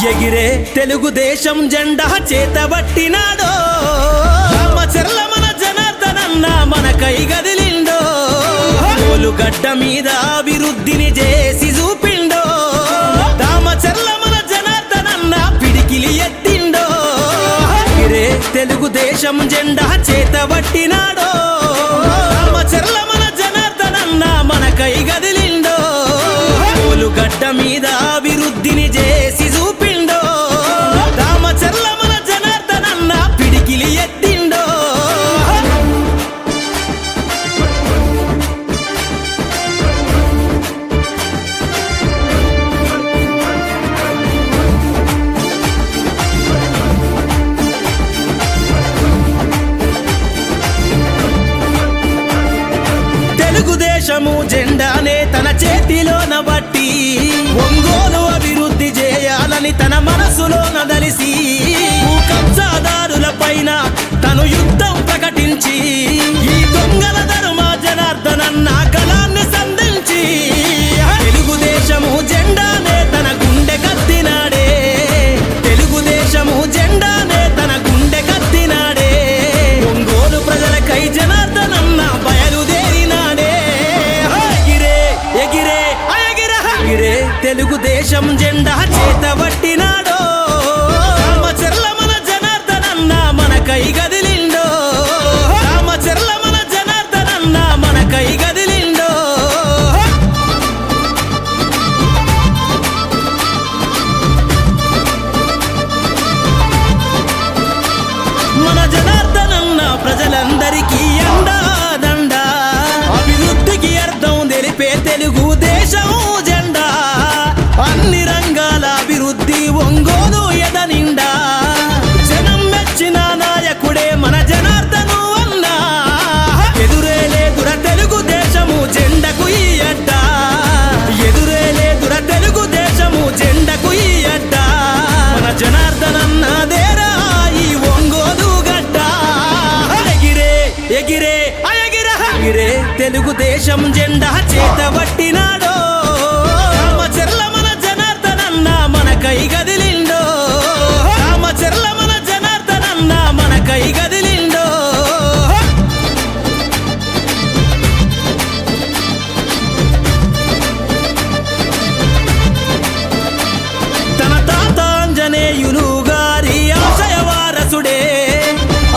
ఎగిరే తెలుగుదేశం జెండా చేతబట్టినాడో రామచర్ల మన జనార్దనన్న మనకై గదిలిండో గడ్డ మీద అభివృద్ధిని చేసి చూపిండో రామచర్ల మన జనార్దనన్న పిడికిలి ఎత్తిండో ఎగిరే తెలుగుదేశం జెండా చేతబట్టినాడో రామచర్ల మన జనార్దనన్న మనకై గదిలిండో గడ్డ మీద అభివృద్ధిని చేసి చూపిండో రామచర్ల మన జనార్దనన్న పిడికిలి ఎత్తిండో తెలుగుదేశము జెండానే తన చేతిలోన బట్టి ఒంగోలు అభివృద్ధి చేయాలని తన మనసులో నదలిసి కబ్జాదారుల పైన తను యుద్ధం ప్రకటించి ఈ దొంగల ధర్మ జనార్దనన్న కళాన్ని సంధించి తెలుగుదేశము జెండానే తన గుండె కత్తినాడే తెలుగుదేశము జెండానే తన గుండె కత్తినాడే ఒంగోలు ప్రజలకై జనార్దనన్న బయలుదేరినాడే ఎగిరే ఎగిరే తెలుగుదేశం జెండా చేతబట్టినాడో రామచర్ల మన జనార్దనన్న మనకై గదిలిండో రామచర్ల మన జనార్దనన్న మనకై గదిలిండో మన జనార్దనన్న ప్రజలందరికీ అండాదండ అభివృద్ధికి అర్థం తెలిపే తెలుగుదేశం జెండా అన్ని రంగాల అభివృద్ధి ఒంగోలు ఎదనిండా జనం మెచ్చిన నాయకుడే మన జనార్దను అన్నా ఎదురే లేదుర తెలుగుదేశము జెండకు ఈ అడ్డ ఎదురే లేదుర తెలుగుదేశము జెండకు ఈ అడ్డ మన జనార్దనన్నదేరా ఈ ఒంగోలు గడ్డ ఎగిరే ఎగిరే ఎగిరే తెలుగుదేశం జెండా చేతబట్టినాడో రామచర్ల మన జనార్దనన్న మనకై గదిలిండో రామచర్ల మన జనార్దనన్న మనకై గదిలిండో తన తాత ఆంజనేయులు గారి ఆశయ వారసుడే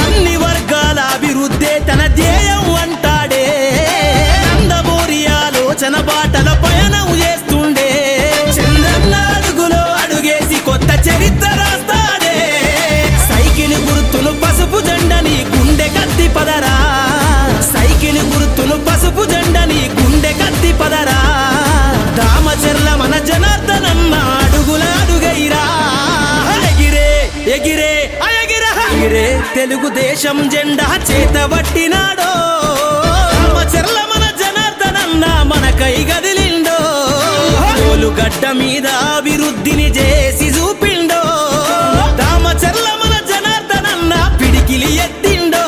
అన్ని వర్గాల అభివృద్ధే తన ధ్యేయం అంటాడే నందమూరి ఆలోచన బాటల పయనం చేస్తుండే చంద్రన్న అడుగులో అడుగేసి కొత్త చరిత్ర రాస్తాడే సైకిల్ గుర్తును పసుపు జెండని గుండె కత్తి పదరా సైకిల్ గుర్తును పసుపు జెండని గుండె కత్తి పదరా రామచర్ల మన జనార్దనన్న అడుగుల అడుగైరా ఎగిరే ఎగిరే ఎగిరే తెలుగుదేశం జెండా చేతబట్టినాడో రామచర్ల మన జనార్దనన్న మనకై గదిలిండో గడ్డ మీద అభివృద్ధిని చేసి చూపిండో రామచర్ల మన జనార్దనన్న పిడికిలి ఎత్తిండో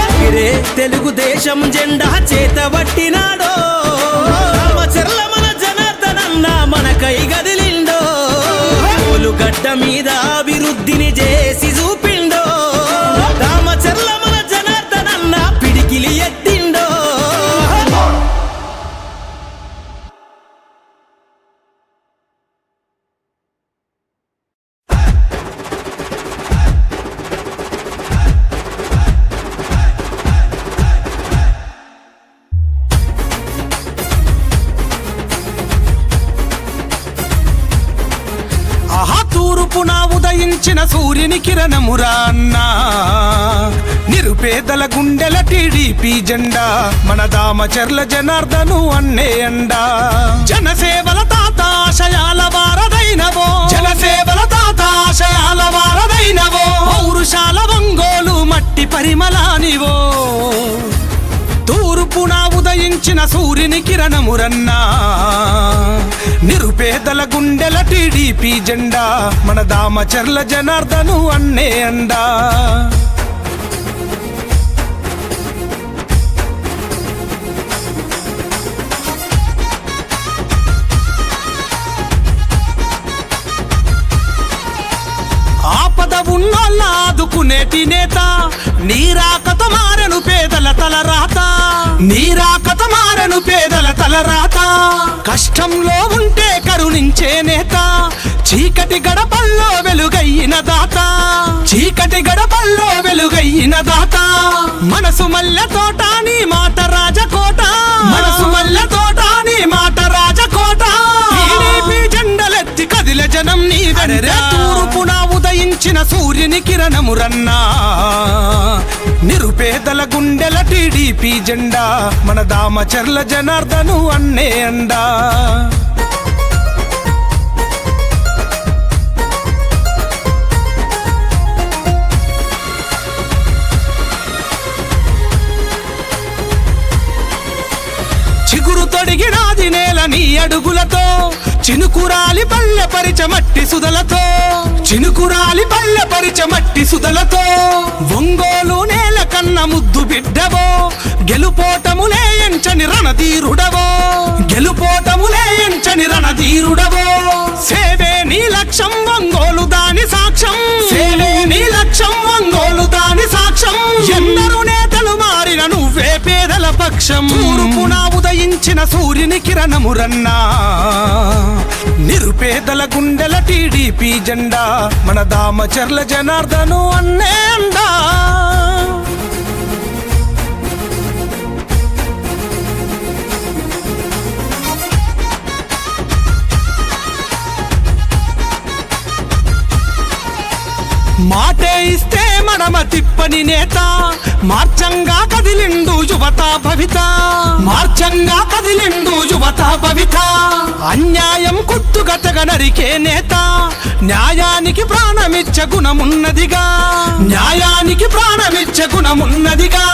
ఎగిరే తెలుగుదేశం జెండా చేతబట్టినాడో రామచర్ల మన జనార్దనన్న మనకై గదిలిండో గడ్డ మీద అభివృద్ధిని చేసి చూపిండో రామచర్ల మన జనార్దనన్న పిడికిలి ఎత్తిండో తూర్పున ఉదయించిన సూర్యుని కిరణమురా అన్నా నిరుపేదల గుండెల టీడీపీ జెండా మన దామచర్ల జనార్దను అన్నే అండా జనసేవల తాత ఆశయాల వారదైనవో జనసేవల తాత ఆశయాల వారదైనవో పౌరుషాల ఒంగోలు మట్టి పరిమళానివో తూర్పున ఉదయించిన సూర్యుని కిరణమురన్నా నిరుపేదల గుండెల టీడీపీ జెండా మన దామచర్ల జనార్దను అన్నే అండా నేటి నేత నీరాకత మారను పేదల తలరాత నీరాకత మారను పేదల తలరాత కష్టంలో ఉంటే కరుణించే నేత చీకటి గడపల్లో వెలుగయ్యిన దాత చీకటి గడపల్లో వెలుగయ్యిన దాత మనసు మల్లె తోట నీ మాట రాజకోట మనసు మల్లె తోట నీ మాట రాజకోట టీడీపీ జెండలెత్తి కదిలే జనం నీ వెంట తూర్పున ఉదయించిన సూర్యుని కిరణము రన్నా నిరుపేదల గుండెల టీడీపీ జెండా మన దామచర్ల జనార్దను అన్నే అండా చిగురు తొడిగినాది నేల నీ అడుగులతో చినుకురాలి పల్లె పరిచమట్టి సుదలతో చినుకురాలి పల్లె పరిచమట్టి సుదలతో ఒంగోలు నేల కన్న ముద్దు బిడ్డవో గెలుపోటములే ఎంచని రణధీరుడవో గెలుపోటములే ఎంచని రణధీరుడవో సేవే నీ లక్ష్యం ఒంగోలు దాని సాక్ష్యం సేవే నీ లక్ష్యం ఒంగోలు దాని సాక్ష్యం ఎందరూ నేతలు మారిన నువ్వే పేదల పక్షం తూర్పున ఉదయించిన సూర్యుని కిరణము రన్నా నిరుపేదల గుండెల టీడీపీ జెండా మన దామచర్ల జనార్దను అన్నే అండా మాటే ఇస్తే మడమ తిప్పని నేత మార్చంగా కదిలిండు యువత భవిత మార్చంగా కదిలిండు యువత భవిత అన్యాయం కుట్టుగతగా నరికే నేత న్యాయానికి ప్రాణమిచ్చ గుణమున్నదిగా న్యాయానికి ప్రాణమిచ్చ గుణమున్నదిగా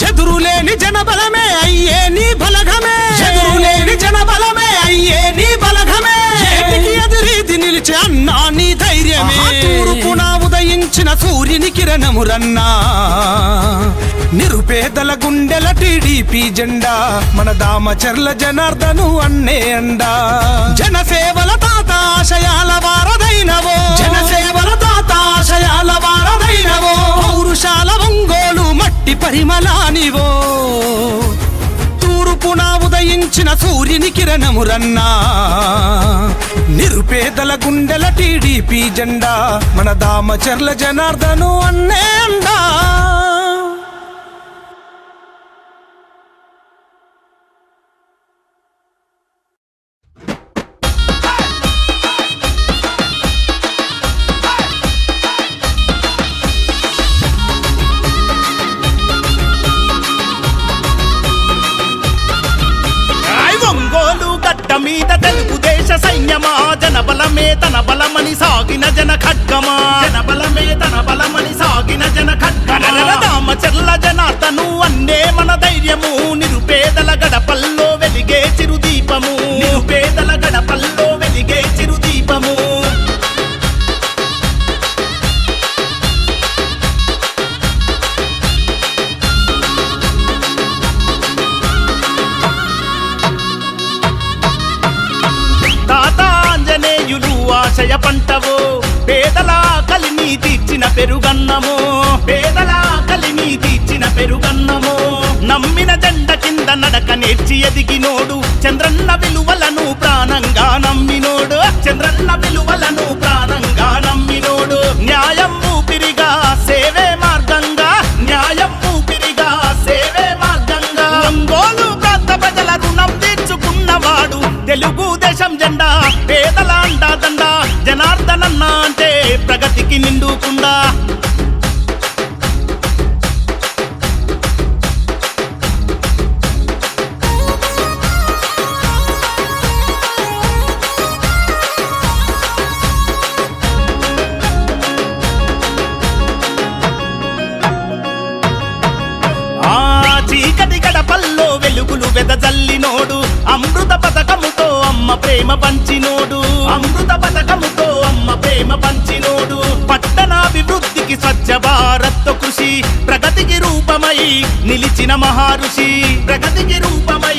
ఎదురులేని జనబలమే అయ్యే నీ బలగమే ఎదురులేని జనబలమే అయ్యే నీ బలగమే ఏటికి ఎదురీది నిలిచే అన్నా నీ ధైర్యమే తూర్పున ఉదయించిన సూర్యుని కిరణము రన్నా నిరుపేదల గుండెల టీడీపీ జెండా మన దామచర్ల జనార్దను అన్నే అండా జనసేవల తాత ఆశయాల వారదైనవో జనసేవల తాత ఆశయాల వారదైనవో పౌరుషాల ఒంగోలు మట్టి పరిమళానివో తూర్పున ఉదయించిన సూర్యుని కిరణము రన్నా నిరుపేదల గుండెల టీడీపీ జెండా మన దామచర్ల జనార్దను అన్నే అండా మీద తెలుగుదేశ సైన్యమా జనబలమే తన బలమని సాగిన జన ఖడ్గమా జనబలమే తన బలమని సాగిన జన ఖడ్గమా దామచర్ల జనార్దను అన్నే మన ధైర్యము నిరుపేదల గడపల్లో వెలిగే చిరుదీపము నిరుపేదల గడపల్లో వెలిగే చిరుదీపము ఆశయ పంటవో పేదల కలిని తీర్చిన పెరుగన్నమో పేదల కలిని తీర్చిన పెరుగన్నమో నమ్మిన జెండ కింద నడక నేర్చి ఎదిగినోడు చంద్రన్న విలువలను ప్రాణంగా నమ్మినోడు చంద్రన్న విలువలను ప్రాణంగా నమ్మినోడు న్యాయం ఊపిరిగా సేవే మార్గంగా న్యాయం ఊపిరిగా సేవే మార్గంగా ఒంగోలు ప్రాంత ప్రజల రుణం తీర్చుకున్నవాడు తెలుగుదేశం జెండా పేదల అండాదండ జనార్దనన్న అంటే ప్రగతికి నిండుకుండా చీకటి గడపల్లో వెలుగులు వెదజల్లినోడు అమృత పథకముతో అమ్మ ప్రేమ పంచినోడు అమృత పథకముతో అమ్మ ప్రేమ పంచినోడు పట్టణాభివృద్ధికి స్వచ్ఛ భారత్ కృషి ప్రగతికి రూపమై నిలిచిన మహారుషి ప్రగతికి రూపమై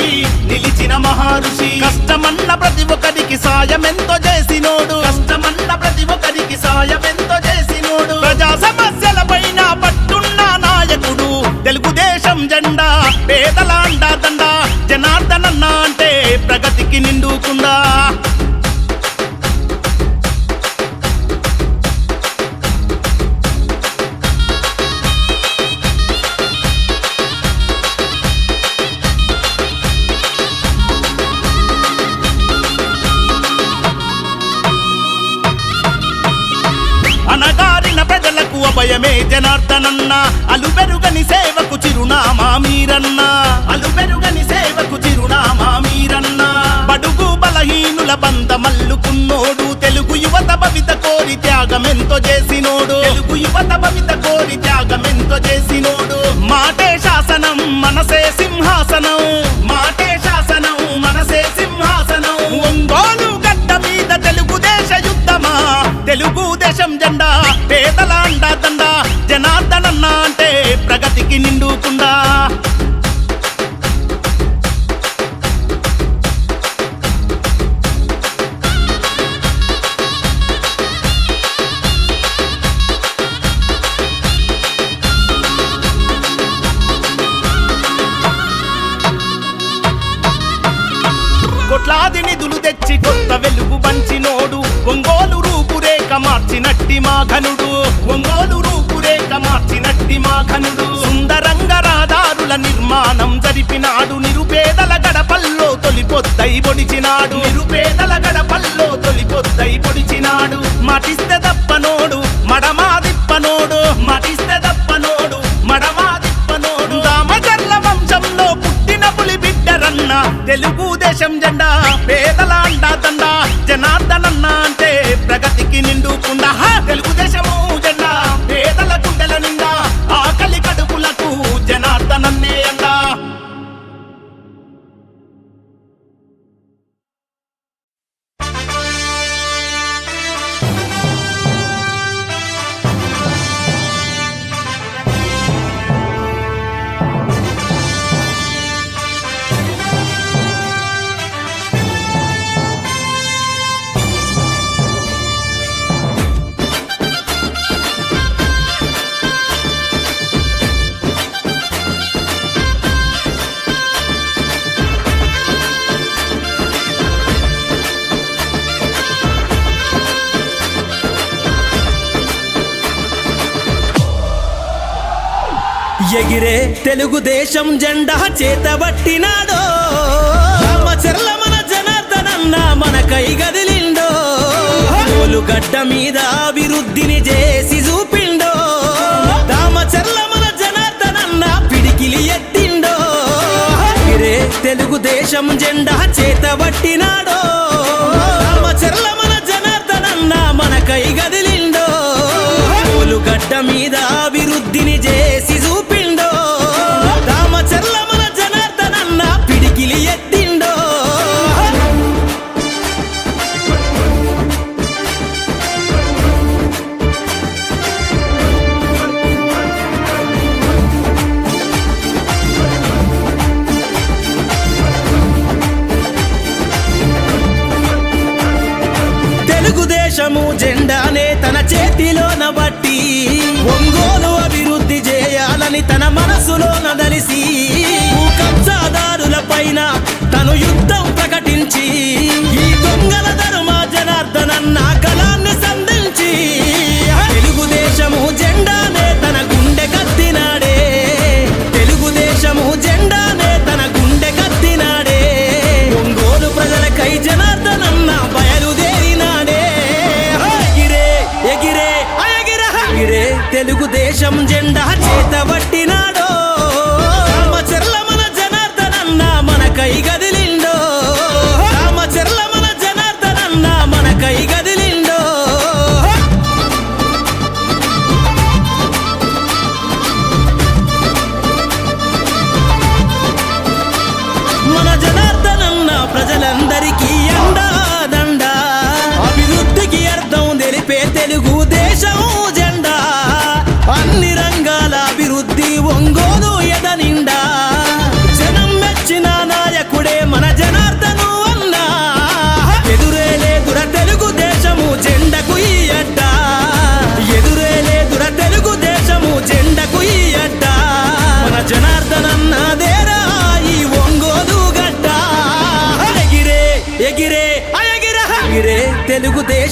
నిలిచిన మహారుషి కష్టమన్న ప్రతి ఒక్కరికి సాయమెంతో చేసినోడు కష్టమన్న ప్రతి ఒక్కరికి సాయమెంతో చేసినోడు ప్రజా సమస్యల పైన నాయకుడు తెలుగుదేశం జెండా పేదల అండాదండ జనార్దనన్న అంటే ప్రగతికి నిండుకుండా అనగారిన ప్రజలకు అభయమే జనార్దనన్న అలుబెరుగని సేవకు చిరునామా మీరన్న అలుబెరుగని సేవకు చిరునామా మీరన్న బడుగు బలహీనుల బంద మల్లుకున్నోడు తెలుగు యువత భవిత కోరి త్యాగమెంతో చేసినోడు తెలుగు యువత భవిత కోరి త్యాగమెంతో చేసినోడు మాటే శాసనం మనసే సింహాసనం మాటే శాసనం మనసే సింహాసనం ఒంగోలు గడ్డ మీద తెలుగుదేశ యుద్ధమా తెలుగుదేశం జెండా పేదల అండాదండ జనార్దనన్న అంటే ప్రగతికి నిండుకుండా కోట్లాది నిధులు తెచ్చి కొత్త వెలుగు పంచినోడు ఒంగోలు రూపురేఖ మార్చినట్టి మా ఘనుడు ఒంగోలు రూపురేఖ మార్చినట్టి మా ఘనుడు సుందరంగ రహదారుల నిర్మాణం జరిపినాడు నిరుపేదల గడపల్లో తొలిపొద్దై పొడిచినాడు నిరుపేదల గడపల్లో తొలిపొద్దై పొడిచినాడు మాటిస్తే దప్పనోడు మడమాదిప్పనోడు మాటిస్తే దప్పనోడు మడమాదిప్పనోడు రామచర్ల వంశంలో పుట్టిన పులి బిడ్డరన్న తెలుగుదేశం జెండా పేదల అండాదండ జనార్దనన్న అంటే ప్రగతికి నిండుకుండా తెలుగుదేశము జెండా పేదల గుండెల నిండా ఆకలి కడుపులకు జనార్దనన్నే అండా ఎగిరే తెలుగుదేశం జెండా చేతబట్టినాడో రామచర్ల మన జనార్దనన్న మన కై గదిలిండో గడ్డ మీద అభివృద్ధిని చేసి చూపిండో రామచర్ల మన జనార్దనన్న పిడికిలి ఎత్తిండో ఎగిరే తెలుగుదేశం జెండా చేతబట్టినాడో రామచర్ల మన జనార్దనన్న మన కై గదిలిండో గడ్డ మీద అభివృద్ధిని చేసి చూపిండో రామచర్ల మన జనార్దనన్న పిడికిలి ఎత్తిండో తెలుగుదేశము జెండానే తన చేతిలోన బట్టి ఒంగోలు అభివృద్ధి చేయాలని తన మనసులోన దలిసి కబ్జాదారుల పైన తను యుద్ధం ప్రకటించి ఈ దొంగల ధర్మ జనార్దనన్న కళాన్ని సంధించి తెలుగుదేశము జెండానే తన గుండె కత్తినాడే తెలుగుదేశము జెండానే తన గుండె కత్తినాడే ఒంగోలు ప్రజలకై జనార్దనన్న బయలుదేరినాడే ఎగిరే ఎగిరే ఎగిరే తెలుగుదేశం జెండా చేతబట్టినాడో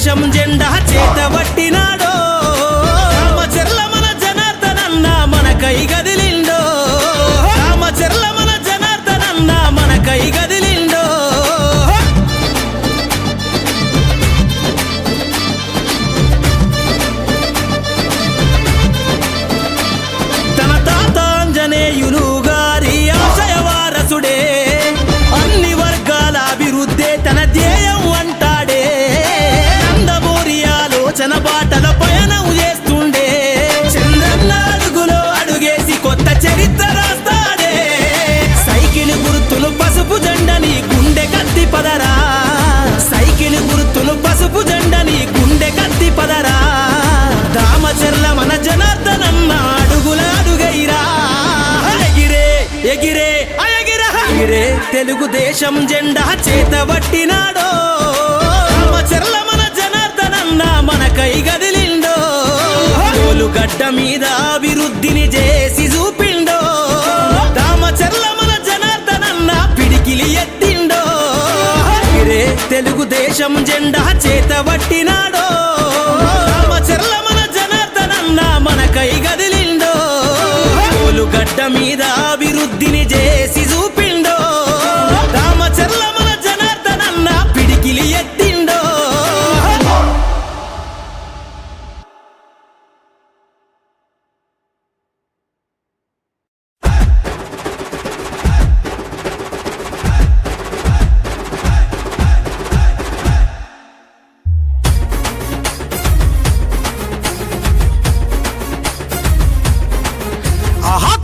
తెలుగుదేశం జెండా చేతబట్టినాడో రామచర్ల మన జనార్దనన్న మన కై గదిలిండో రామచర్ల మన జనార్దనన్న మన కై గదిలిండో తన తాత ఆంజనేయులు గారి ఆశయ వారసుడే అన్ని వర్గాల అభివృద్ధే తన ధ్యేయం అంటాడే నందమూరి ఆలోచన బాటల పయనం చేస్తుండే చంద్రన్న అడుగులో అడుగేసి కొత్త చరిత్ర రాస్తాడే సైకిల్ గుర్తులు పసుపు జెండని గుండె కత్తి పదరా సైకిల్ గుర్తులు పసుపు జెండని గుండె కత్తి పదరా దామచర్ల మన జనార్దనన్న అడుగుల అడుగైరా ఎగిరే ఎగిరే ఎగిరే ఎగిరే తెలుగుదేశం జెండా చేతబట్టినాడో రామచర్ల మన జనార్దనన్న మన కై గదిలిండో గడ్డ మీద అభివృద్ధిని చేసి చూపిండో దామచర్ల మన జనార్దనన్న పిడికిలి ఎత్తిండో ఎగిరే తెలుగుదేశం జెండా చేతబట్టినాడో రామచర్ల మన జనార్దనన్న మన కై గదిలిండో గడ్డ మీద అభివృద్ధిని చేసి చూపిండో రామచర్ల మన జనార్దనన్న పిడికిలి ఎత్తిండో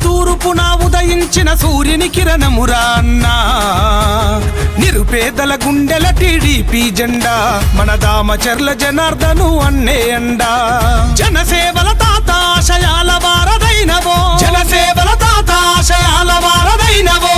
తూర్పున ఉదయించిన సూర్యుని కిరణమురా అన్నా నిరుపేదల గుండెల టీడీపీ జెండా మన దామచర్ల జనార్దను అన్నే అండా జనసేవల తాత ఆశయాల వారదైనవో జనసేవల తాత ఆశయాల వారదైనవో